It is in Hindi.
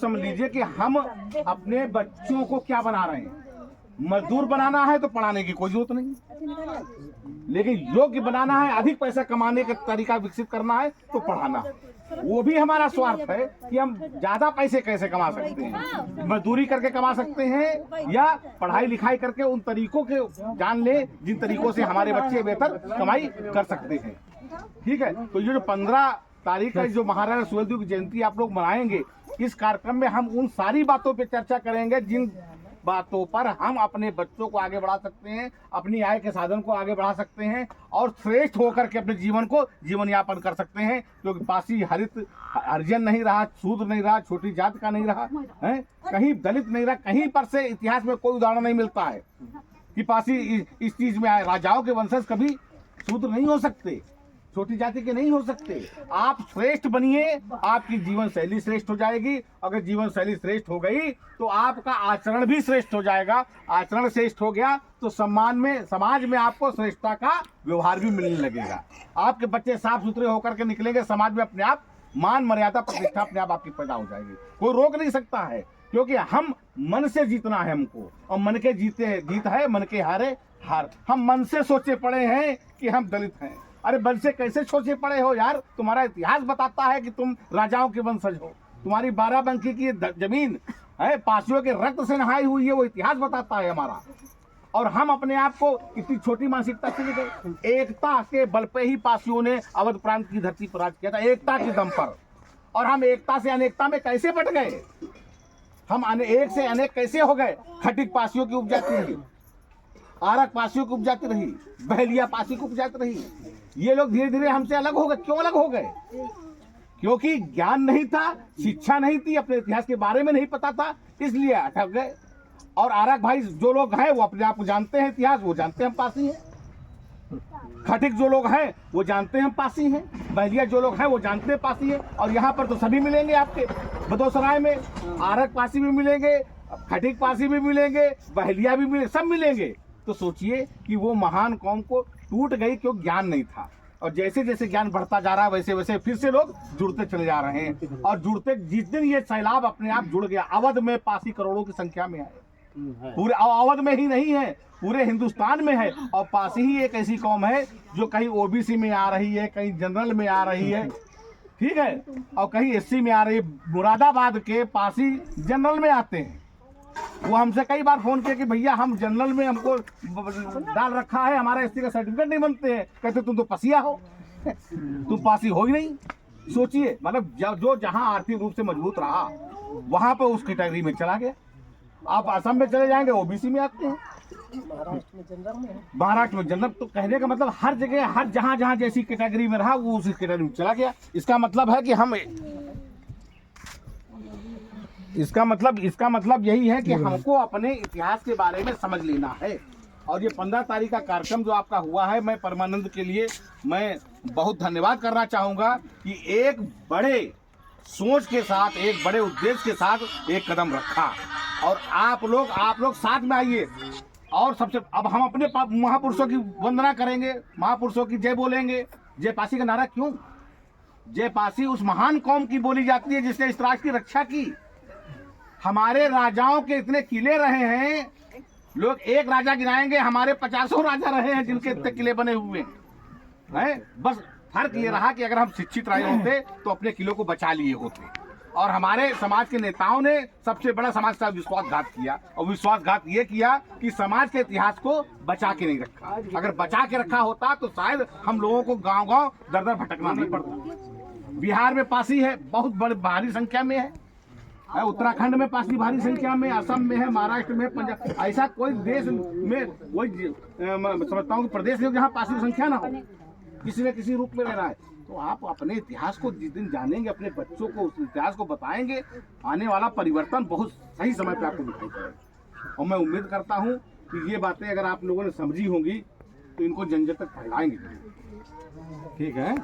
समझ लीजिए कि हम अपने बच्चों को क्या बना रहे हैं। मजदूर बनाना है तो पढ़ाने की कोई जरूरत नहीं, लेकिन योग्य बनाना है, अधिक पैसा कमाने का तरीका विकसित करना है तो पढ़ाना। वो भी हमारा स्वार्थ है कि हम ज्यादा पैसे कैसे कमा सकते हैं, मजदूरी करके कमा सकते हैं या पढ़ाई लिखाई करके उन तरीकों के जान ले जिन तरीकों से हमारे बच्चे बेहतर कमाई कर सकते हैं। ठीक है, तो ये जो 15 तारीख का जो महाराजा सुहेलदेव की जयंती आप लोग मनाएंगे, इस कार्यक्रम में हम उन सारी बातों पे चर्चा करेंगे जिन बातों पर हम अपने बच्चों को आगे बढ़ा सकते हैं, अपनी आय के साधन को आगे बढ़ा सकते हैं और श्रेष्ठ होकर के अपने जीवन को जीवन यापन कर सकते हैं। क्योंकि पासी हरित हरिजन नहीं रहा, शूद्र नहीं रहा, छोटी जात का नहीं रहा है, कहीं दलित नहीं रहा, कहीं पर से इतिहास में कोई उदाहरण नहीं मिलता है कि पासी इस चीज में आए। राजाओं के वंशज कभी शूद्र नहीं हो सकते, छोटी जाति के नहीं हो सकते। आप श्रेष्ठ बनिए, आपकी जीवन शैली श्रेष्ठ हो जाएगी। अगर जीवन शैली श्रेष्ठ हो गई तो आपका आचरण भी श्रेष्ठ हो जाएगा। आचरण श्रेष्ठ हो गया तो सम्मान में, समाज में आपको श्रेष्ठता का व्यवहार भी मिलने लगेगा। आपके बच्चे साफ सुथरे होकर के निकलेंगे, समाज में अपने आप मान मर्यादा प्रतिष्ठा अपने आप आपकी पैदा हो जाएगी। कोई रोक नहीं सकता है, क्योंकि हम मन से जीतना है हमको, और मन के जीते जीत है, मन के हारे हार। हम मन से सोचे पड़े हैं कि हम दलित हैं। अरे मन से कैसे सोचे पड़े हो यार? तुम्हारा इतिहास बताता है कि तुम राजाओं के वंशज हो। तुम्हारी बाराबंकी की जमीन है पासियों के रक्त से नहाई हुई है, वो इतिहास बताता है हमारा। और हम अपने आप को इतनी छोटी मानसिकता से लेकर एकता के बल पे ही पासियों ने अवध प्रांत की धरती पर राज किया था, एकता के दम पर। और हम एकता से अनेकता में कैसे बट गए? हम एक से अनेक कैसे हो गए? खटिक पासियों की उपजाति रही, आरक पासियों की उपजाति रही, बहलिया पासी की उपजाति रही। ये लोग धीरे धीरे हमसे अलग हो गए। क्यों अलग हो गए? क्योंकि ज्ञान नहीं था, शिक्षा नहीं थी, अपने इतिहास के बारे में नहीं पता था, इसलिए अटक गए। और आरक भाई जो लोग हैं वो अपने आप को जानते हैं, इतिहास वो जानते हैं हम पासी हैं। खटिक जो लोग हैं वो जानते हैं हम पासी हैं। बहलिया जो लोग हैं वो जानते हैं पासी हैं। और यहाँ पर तो सभी मिलेंगे आपके बदौसराय में, आरक पासी भी मिलेंगे, खटिक पासी भी मिलेंगे, बहलिया भी मिलेंगे, सब मिलेंगे। तो सोचिए कि वो महान कौम को टूट गई क्यों? ज्ञान नहीं था। और जैसे जैसे ज्ञान बढ़ता जा रहा है वैसे वैसे फिर से लोग जुड़ते चले जा रहे हैं। और जुड़ते जिस दिन ये सैलाब अपने आप जुड़ गया, अवध में पासी करोड़ों की संख्या में है। पूरे अवध में ही नहीं है, पूरे हिंदुस्तान में है। और पासी ही एक ऐसी कौम है जो कहीं ओबीसी में आ रही है, कहीं जनरल में आ रही है, ठीक है, और कहीं एससी में आ रही है। मुरादाबाद के पासी जनरल में आते हैं। वो हमसे कई बार फोन किया कि भैया हम जनरल में हमको डाल रखा है, हमारा एससी का सर्टिफिकेट नहीं बनते हैं। कहते तुम तो पसिया हो, तुम पासी हो ही नहीं। सोचिए, मतलब जो जहां आर्थिक रूप से मजबूत रहा वहां पर उस कैटेगरी में चला गया। आप असम में चले जाएंगे ओबीसी में आते हैं, महाराष्ट्र में जनरल। तो कहने का मतलब हर जगह, हर जहां जहां जैसी कैटेगरी में रहा वो उसी कैटेगरी में चला गया। इसका मतलब है कि हम इसका मतलब यही है कि हमको अपने इतिहास के बारे में समझ लेना है। और ये 15 तारीख का कार्यक्रम जो आपका हुआ है, मैं परमानंद के लिए मैं बहुत धन्यवाद करना चाहूँगा कि एक बड़े सोच के साथ, एक बड़े उद्देश्य के साथ एक कदम रखा। और आप लोग साथ में आइए। और सबसे अब हम अपने महापुरुषों की वंदना करेंगे, महापुरुषों की जय बोलेंगे। जय पासी का नारा क्यों? जय पासी उस महान कौम की बोली जाती है जिसने इस राष्ट्र की रक्षा की। हमारे राजाओं के इतने किले रहे हैं, लोग एक राजा गिनाएंगे, हमारे 50 राजा रहे हैं जिनके इतने किले बने हुए हैं। बस फर्क ये रहा कि अगर हम शिक्षित रहे होते तो अपने किलों को बचा लिए होते। और हमारे समाज के नेताओं ने सबसे बड़ा समाज का विश्वासघात किया। और विश्वासघात ये किया कि समाज के इतिहास को बचा के नहीं रखा। अगर बचा के रखा होता तो शायद हम लोगों को गांव गांव दर दर भटकना नहीं पड़ता। बिहार में पासी है, बहुत बड़ी भारी संख्या में है। उत्तराखंड में पासी भारी संख्या में, असम में है, महाराष्ट्र में, पंजाब। ऐसा कोई देश में कोई समझता हूँ प्रदेश में जहाँ पासी की संख्या ना हो, किसी न किसी रूप में रह रहा है। तो आप अपने इतिहास को जिस दिन जानेंगे, अपने बच्चों को उस इतिहास को बताएंगे, आने वाला परिवर्तन बहुत सही समय पे आपको दिखाई पड़ेगा। और मैं उम्मीद करता हूँ कि ये बातें अगर आप लोगों ने समझी होंगी तो इनको जन जन तक फैलाएंगे। ठीक है।